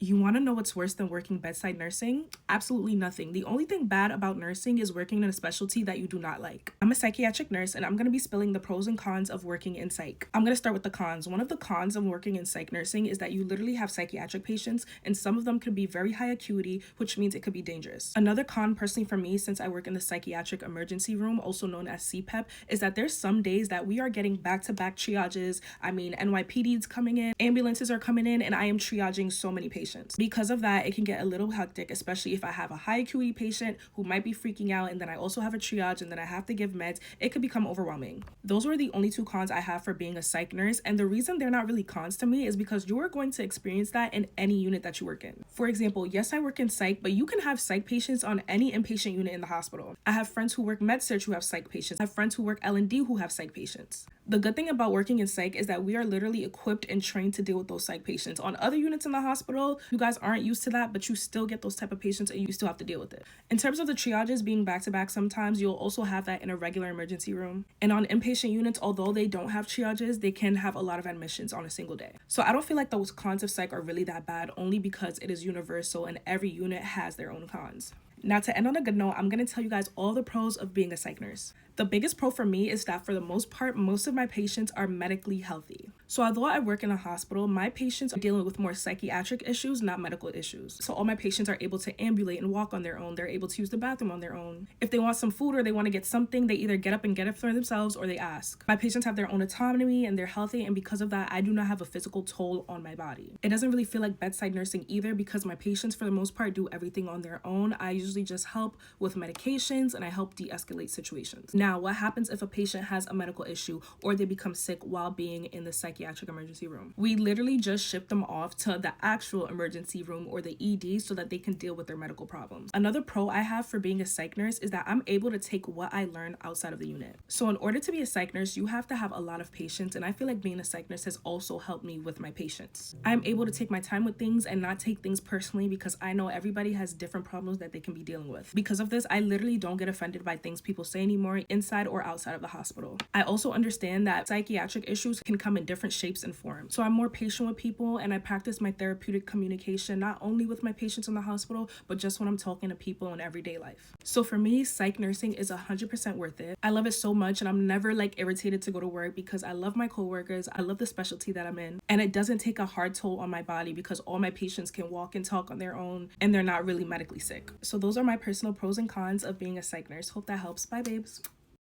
You want to know what's worse than working bedside nursing? Absolutely nothing. The only thing bad about nursing is working in a specialty that you do not like. I'm a psychiatric nurse and I'm going to be spilling the pros and cons of working in psych. I'm going to start with the cons. One of the cons of working in psych nursing is that you literally have psychiatric patients and some of them could be very high acuity, which means it could be dangerous. Another con personally for me, since I work in the psychiatric emergency room, also known as CPEP, is that there's some days that we are getting back-to-back triages. I mean, NYPD's coming in, ambulances are coming in, and I am triaging so many patients. Because of that, it can get a little hectic, especially if I have a high acuity patient who might be freaking out and then I also have a triage and then I have to give meds. It could become overwhelming. Those were the only two cons I have for being a psych nurse, and the reason they're not really cons to me is because you are going to experience that in any unit that you work in. For example, yes, I work in psych, but you can have psych patients on any inpatient unit in the hospital. I have friends who work med-surg who have psych patients. I have friends who work L&D who have psych patients. The good thing about working in psych is that we are literally equipped and trained to deal with those psych patients. On other units in the hospital, you guys aren't used to that, but you still get those type of patients and you still have to deal with it. In terms of the triages being back-to-back, sometimes you'll also have that in a regular emergency room. And on inpatient units, although they don't have triages, they can have a lot of admissions on a single day. So I don't feel like those cons of psych are really that bad, only because it is universal and every unit has their own cons. Now, to end on a good note, I'm going to tell you guys all the pros of being a psych nurse. The biggest pro for me is that for the most part, most of my patients are medically healthy. So although I work in a hospital, my patients are dealing with more psychiatric issues, not medical issues. So all my patients are able to ambulate and walk on their own. They're able to use the bathroom on their own. If they want some food or they want to get something, they either get up and get it for themselves or they ask. My patients have their own autonomy and they're healthy, and because of that, I do not have a physical toll on my body. It doesn't really feel like bedside nursing either because my patients for the most part do everything on their own. I usually just help with medications and I help de-escalate situations. Now, what happens if a patient has a medical issue or they become sick while being in the psychiatric emergency room? We literally just ship them off to the actual emergency room or the ED so that they can deal with their medical problems. Another pro I have for being a psych nurse is that I'm able to take what I learned outside of the unit. So in order to be a psych nurse, you have to have a lot of patience, and I feel like being a psych nurse has also helped me with my patients. I'm able to take my time with things and not take things personally because I know everybody has different problems that they can be dealing with. Because of this, I literally don't get offended by things people say anymore, inside or outside of the hospital. I also understand that psychiatric issues can come in different shapes and forms. So I'm more patient with people and I practice my therapeutic communication, not only with my patients in the hospital, but just when I'm talking to people in everyday life. So for me, psych nursing is 100% worth it. I love it so much and I'm never like irritated to go to work because I love my coworkers, I love the specialty that I'm in, and it doesn't take a hard toll on my body because all my patients can walk and talk on their own and they're not really medically sick. So those are my personal pros and cons of being a psych nurse. Hope that helps. Bye, babes.